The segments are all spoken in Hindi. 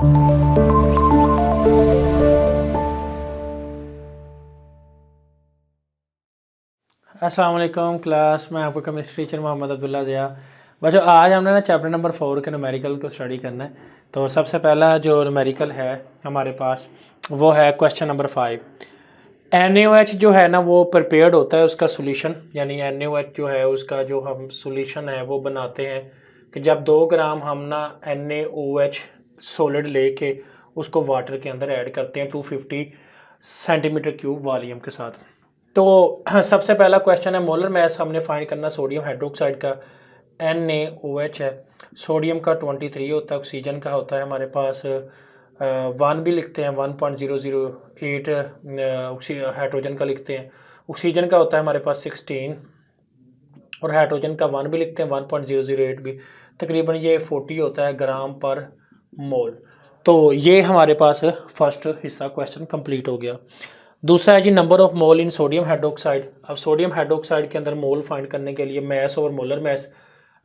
अस्सलाम वालेकुम क्लास में आपको केमिस्ट्री टीचर मोहम्मद अब्दुल्ला ज़िया। बच्चों आज हमने ना चैप्टर नंबर 4 के न्यूमेरिकल को स्टडी करना है। तो सबसे पहला जो न्यूमेरिकल है हमारे पास वो है क्वेश्चन नंबर 5। NaOH जो है ना वो प्रिपेयर्ड होता है उसका सोल्यूशन, यानी NaOH जो है उसका जो हम सोल्यूशन है वो बनाते हैं कि जब 2 ग्राम हम ना NaOH सॉलिड लेके उसको वाटर के अंदर ऐड करते हैं 250 सेंटीमीटर क्यूब वॉल्यूम के साथ। तो सबसे पहला क्वेश्चन है मोलर मास हमने फाइंड करना सोडियम हाइड्रोक्साइड का NaOH है। सोडियम का 23 होता है, ऑक्सीजन का होता है हमारे पास 1 भी लिखते हैं, 1.008 हाइड्रोजन का लिखते हैं। ऑक्सीजन का होता है हमारे पास 16 और हाइड्रोजन का 1 भी लिखते हैं, 1.008 भी। तकरीबन ये 40 होता है ग्राम पर मोल। तो ये हमारे पास फर्स्ट हिस्सा क्वेश्चन कंप्लीट हो गया। दूसरा है जी number of mole in sodium hydroxide. अब सोडियम हाइड्रोक्साइड के अंदर मोल फाइंड करने के लिए मैस और मोलर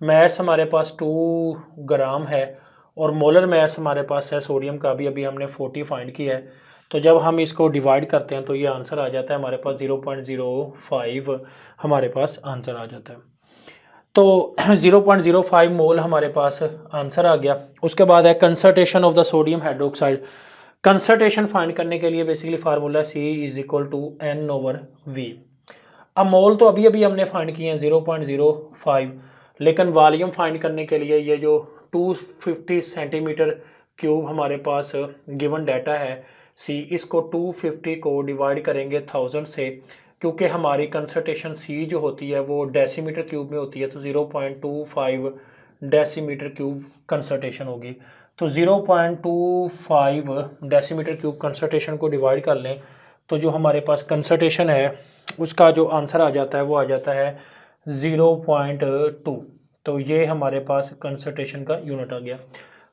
मैस हमारे पास 2 ग्राम है और मोलर मैस हमारे पास है सोडियम का अभी हमने 40 फाइंड किया है। तो जब हम इसको डिवाइड करते हैं तो ये आंसर आ जाता है हमारे पास 0.05 हमारे पास आंसर आ जाता है। तो 0.05 मोल हमारे पास आंसर आ गया। उसके बाद है concentration of the sodium hydroxide. Concentration find करने के लिए बेसिकली फार्मूला C=N/V। अब मोल तो अभी हमने फाइंड किए हैं 0.05, लेकिन वॉल्यूम फाइंड करने के लिए ये जो 250 सेंटीमीटर क्यूब हमारे पास गिवन डाटा है C, इसको 250 को डिवाइड करेंगे 1000 से, क्योंकि हमारी कंसंट्रेशन C जो होती है वो डेसीमीटर क्यूब में होती है, तो 0.25 डेसीमीटर क्यूब कंसंट्रेशन होगी। तो 0.25 डेसीमीटर क्यूब कंसंट्रेशन को डिवाइड कर लें तो जो हमारे पास कंसंट्रेशन है उसका जो आंसर आ जाता है वो आ जाता है 0.2। तो ये हमारे पास कंसंट्रेशन का यूनिट आ गया।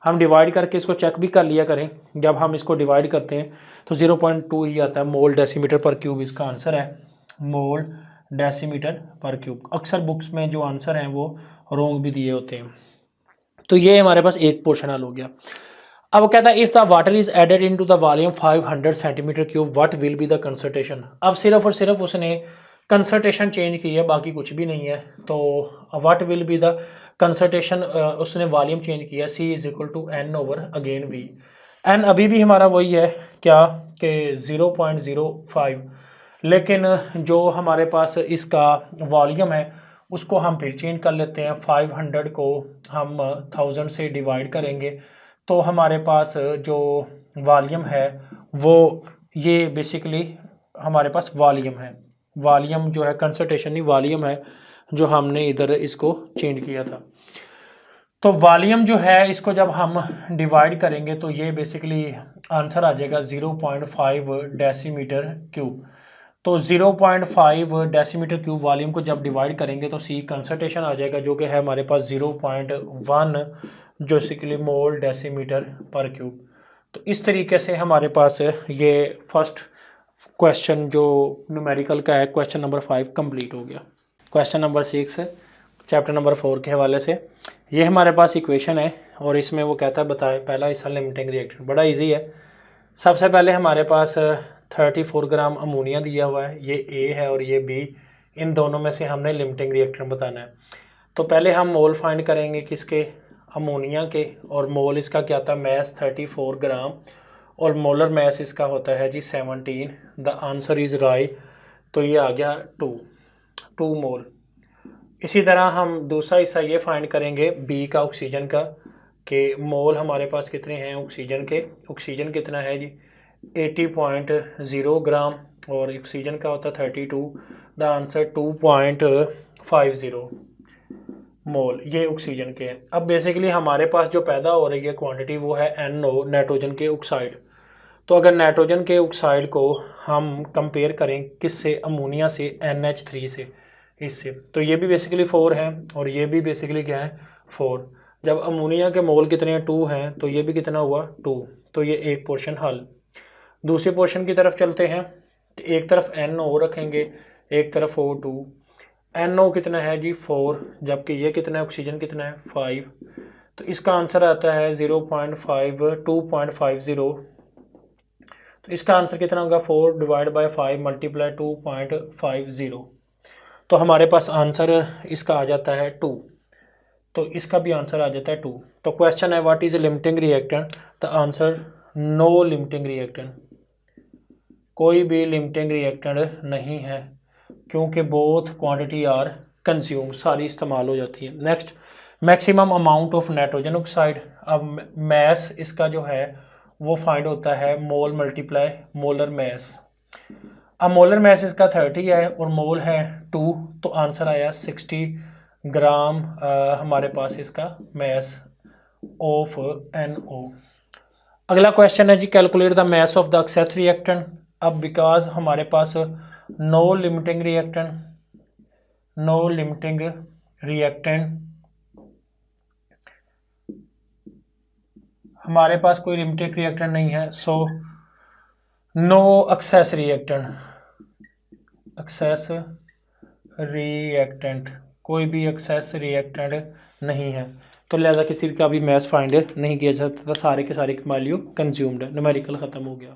हम डिवाइड करके इसको चेक भी कर लिया करें, जब हम इसको डिवाइड करते हैं तो 0.2 ही आता है मोल डेसीमीटर पर क्यूब। इसका आंसर है मोल डेसीमीटर पर क्यूब। अक्सर बुक्स में जो आंसर हैं वो रॉन्ग भी दिए होते हैं। तो ये हमारे पास एक पोर्शन हल हो गया। अब कहता है if the water is added into the volume 500 centimetre cube what will be the concentration. अब सिर्फ और सिर्फ उसने कंसंट्रेशन चेंज की है, बाकी कुछ भी नहीं है। तो what will be the concentration, उसने वॉल्यूम चेंज किया C=N/V। एन अभी भी हमारा वही है क्या कि 0.05, लेकिन जो हमारे पास इसका वॉल्यूम है उसको हम फिर चेंज कर लेते हैं। 500 को हम 1000 से डिवाइड करेंगे तो हमारे पास जो वॉल्यूम है वो ये बेसिकली हमारे पास वॉल्यूम है। वॉल्यूम जो है कंसंट्रेशन नहीं, वॉल्यूम है जो हमने इधर इसको चेंज किया था। तो वॉल्यूम जो है इसको जब हम डिवाइड करेंगे तो ये बेसिकली आंसर आ जाएगा 0.5 डेसीमीटर क्यूब। तो 0.5 डेसीमीटर क्यूब वॉल्यूम को जब डिवाइड करेंगे तो C कंसंट्रेशन आ जाएगा जो कि है हमारे पास 0.1 जो बेसिकली मोल डेसीमीटर पर क्यूब। तो इस तरीके से हमारे पास ये फर्स्ट क्वेश्चन जो न्यूमेरिकल का है क्वेश्चन नंबर 5 कंप्लीट हो गया। क्वेश्चन नंबर 6 चैप्टर नंबर 4 के हवाले से ये हमारे पास इक्वेशन है और इसमें वो कहता है बताए पहला हिस्सा लिमिटिंग रिएक्टर। बड़ा इजी है। सबसे पहले हमारे पास 34 ग्राम अमोनिया दिया हुआ है, ये A है और ये B। इन दोनों में से हमने लिमिटिंग रिएक्टर बताना है। तो पहले हम मोल फाइंड करेंगे किसके, अमोनिया के, और मोल इसका क्या था मैस 34 ग्राम और मोलर मैस इसका होता है जी 17। The answer is right. तो ये आ गया 2 मोल। इसी तरह हम दूसरा हिस्सा ये फाइंड करेंगे B का, ऑक्सीजन का, कि मोल हमारे पास कितने हैं ऑक्सीजन के। ऑक्सीजन कितना है जी 80.0 ग्राम और ऑक्सीजन का होता है 32। द आंसर 2.50 मोल ये ऑक्सीजन के हैं। अब बेसिकली हमारे पास जो पैदा हो रही है क्वांटिटी वो है NO, नाइट्रोजन के ऑक्साइड। तो अगर नाइट्रोजन के ऑक्साइड को हम कंपेयर करें किससे, अमोनिया से, NH3 से, इससे, तो ये भी बेसिकली 4 है और ये भी बेसिकली क्या है 4। जब अमोनिया के मोल कितने हैं 2 हैं तो ये भी कितना हुआ 2। तो ये एक पोर्शन हल। दूसरे पोर्शन की तरफ चलते हैं। एक तरफ NO रखेंगे, एक तरफ O2। NO कितना है जी 4, जबकि ये कितना है ऑक्सीजन कितना है 5। तो इसका आंसर आता है 2.50। तो इसका आंसर कितना होगा 4 डिवाइड बाई 5 मल्टीप्लाई 2.50। तो हमारे पास आंसर इसका आ जाता है 2। तो इसका भी आंसर आ जाता है 2। तो क्वेश्चन है what is limiting reactant. The answer no limiting reactant, कोई भी लिमिटिंग रिएक्टेंट नहीं है क्योंकि बोथ क्वांटिटी आर कंज्यूम, सारी इस्तेमाल हो जाती है। Next, maximum amount of nitrogen oxide. अब मैस इसका जो है वो फाइंड होता है मोल मल्टीप्लाई मोलर मैस। अब मोलर मैस इसका 30 है और मोल है 2, तो आंसर आया 60 ग्राम हमारे पास इसका मैस ऑफ NO। अगला क्वेश्चन है जी, calculate the mass of the excess reactant. अब बिकॉज हमारे पास नो लिमिटिंग रिएक्टेंट हमारे पास कोई लिमिटिंग रिएक्टेंट नहीं है, सो नो एक्सेस रिएक्टेंट, कोई भी एक्सेस रिएक्टेंट नहीं है, तो लिहाजा किसी का भी मैस फाइंड नहीं किया जा सकता, सारे के सारे वैल्यू कंज्यूम्ड है, न्यूमेरिकल ख़त्म हो गया।